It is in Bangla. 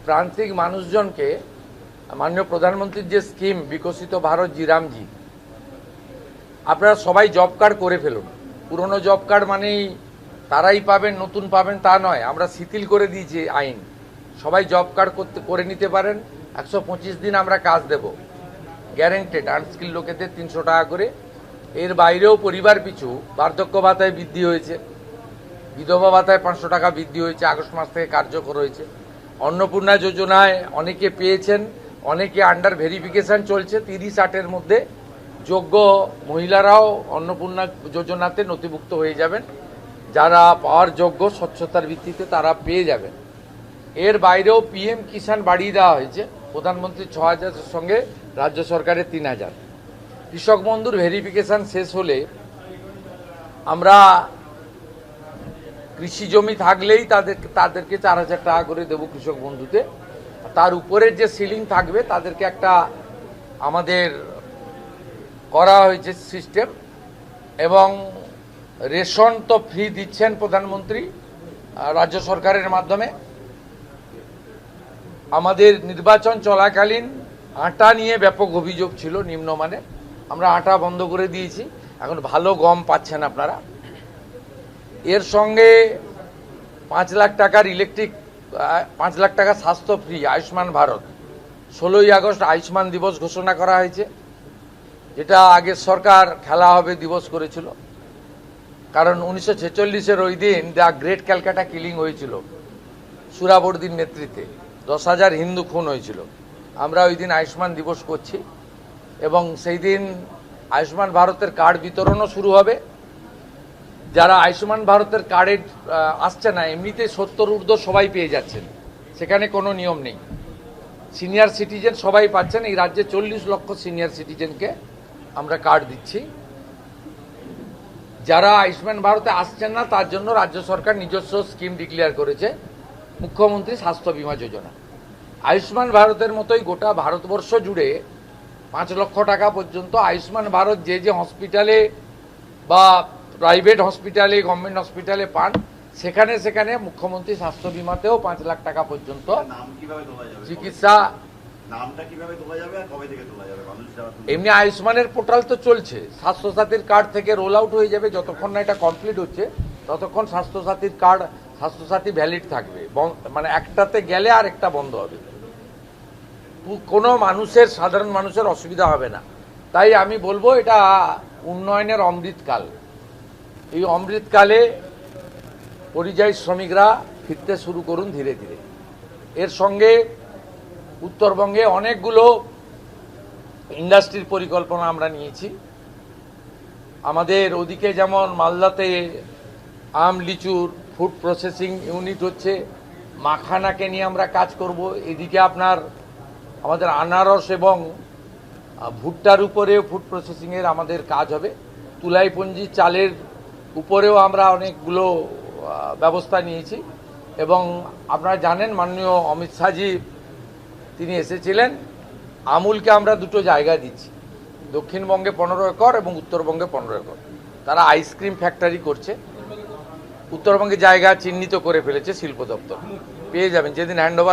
প্রান্তিক মানুষজনকে মাননীয় প্রধানমন্ত্রীর যে স্কিম বিকশিত ভারত জিরামজি, আপনারা সবাই জব কার্ড করে ফেলুন। পুরনো জব কার্ড মানেই তারাই পাবেন, নতুন পাবেন তা নয়। আমরা শিথিল করে দিয়েছি আইন, সবাই জব কার্ড করে নিতে পারেন। 125 দিন আমরা কাজ দেব, গ্যারেন্টেড। আনস্কিল লোকেদের 300 টাকা করে। এর বাইরেও পরিবার পিছু বার্ধক্য ভাতায় বৃদ্ধি হয়েছে, বিধবা ভাতায় 500 টাকা বৃদ্ধি হয়েছে, আগস্ট মাস থেকে কার্যকর হয়েছে। অন্নপূর্ণা যোজনায় অনেকে পেয়েছেন, অনেকে আন্ডার ভেরিফিকেশন চলছে। 30-60-এর মধ্যে যোগ্য মহিলারাও অন্নপূর্ণা যোজনাতে নথিভুক্ত হয়ে যাবেন। যারা পাওয়ার যোগ্য স্বচ্ছতার ভিত্তিতে তারা পেয়ে যাবেন। এর বাইরেও পিএম কিষাণ বাড়িয়ে দেওয়া হয়েছে, প্রধানমন্ত্রী 6000-এর সঙ্গে রাজ্য সরকারের 3000। কৃষক বন্ধুর ভেরিফিকেশন শেষ হলে আমরা কৃষি জমি থাকলেই তাদেরকে 4000 টাকা করে দেবো কৃষক বন্ধুতে। তার উপরের যে সিলিং থাকবে তাদেরকে একটা আমাদের করা হয়েছে সিস্টেম। এবং রেশন তো ফ্রি দিচ্ছেন প্রধানমন্ত্রী রাজ্য সরকারের মাধ্যমে। আমাদের নির্বাচন চলাকালীন আটা নিয়ে ব্যাপক অভিযোগ ছিল নিম্নমানের, আমরা আটা বন্ধ করে দিয়েছি, এখন ভালো গম পাচ্ছেন আপনারা। এর সঙ্গে 5 লাখ টাকার ইলেকট্রিক, 5 লাখ টাকা স্বাস্থ্য ফ্রি, আয়ুষ্মান ভারত। 16ই আগস্ট আয়ুষ্মান দিবস ঘোষণা করা হয়েছে, যেটা আগের সরকার খেলা হবে দিবস করেছিল। কারণ 1946-এর ওই দিন দ্য গ্রেট ক্যালকাটা কিলিং হয়েছিল সুরাবর্দির নেতৃত্বে, 10,000 হিন্দু খুন হয়েছিল। আমরা ওই দিন আয়ুষ্মান দিবস করছি এবং সেই দিন আয়ুষ্মান ভারতের কার্ড বিতরণও শুরু হবে। যারা আয়ুষ্মান ভারতের কার্ডে আসছে না, এমনিতে 70 ঊর্ধ্ব সবাই পেয়ে যাচ্ছেন, সেখানে কোনো নিয়ম নেই। সিনিয়র সিটিজেন সবাই পাচ্ছেন। এই রাজ্যে 40 লক্ষ সিনিয়র সিটিজেনকে আমরা কার্ড দিচ্ছি। যারা আয়ুষ্মান ভারতে আসছেন না তার জন্য রাজ্য সরকার নিজস্ব স্কিম ডিক্লেয়ার করেছে, মুখ্যমন্ত্রী স্বাস্থ্য বীমা যোজনা। আয়ুষ্মান ভারতের মতোই গোটা ভারতবর্ষ জুড়ে 5 লক্ষ টাকা পর্যন্ত আয়ুষ্মান ভারত যে যে হসপিটালে বা প্রাইভেট হসপিটালে, গভর্নমেন্ট হসপিটালে পান, সেখানে সেখানে মুখ্যমন্ত্রী স্বাস্থ্য বীমাতেও 5 লাখ টাকা পর্যন্ত চিকিৎসা। এমনি আয়ুষ্মানের পোর্টাল তো চলছে, স্বাস্থ্যসাথীর কার্ড থেকে রোল আউট হয়ে যাবে। যতক্ষণ না এটা কমপ্লিট হচ্ছে ততক্ষণ স্বাস্থ্যসাথীর কার্ড, স্বাস্থ্যসাথী ভ্যালিড থাকবে, মানে একটাতে গেলে আর একটা বন্ধ হবে। কোনো মানুষের, সাধারণ মানুষের অসুবিধা হবে না। তাই আমি বলবো এটা উন্নয়নের অমৃতকাল। এই অমৃতকালে পরিযায়ী শ্রমিকরা ফিরতে শুরু করুন ধীরে ধীরে। এর সঙ্গে উত্তরবঙ্গে অনেকগুলো ইন্ডাস্ট্রির পরিকল্পনা আমরা নিয়েছি। আমাদের ওদিকে যেমন মালদাতে আম লিচুর ফুড প্রসেসিং ইউনিট হচ্ছে, মাখানাকে নিয়ে আমরা কাজ করব। এদিকে আপনার আমাদের আনারস এবং ভুট্টার উপরেও ফুড প্রসেসিংয়ের আমাদের কাজ হবে। তুলাইপঞ্জি চালের উপরেও আমরা অনেকগুলো ব্যবস্থা নিয়েছি। এবং আপনারা জানেন মাননীয় অমিত শাহজি তিনি এসেছিলেন, আমুলকে আমরা দুটো জায়গা দিচ্ছি, দক্ষিণবঙ্গে 15 একর এবং উত্তরবঙ্গে 15 একর। তারা আইসক্রিম ফ্যাক্টরি করছে। উত্তরবঙ্গে জায়গা চিহ্নিত করে ফেলেছে শিল্প দপ্তর, পেয়ে যাবেন যেদিন হ্যান্ড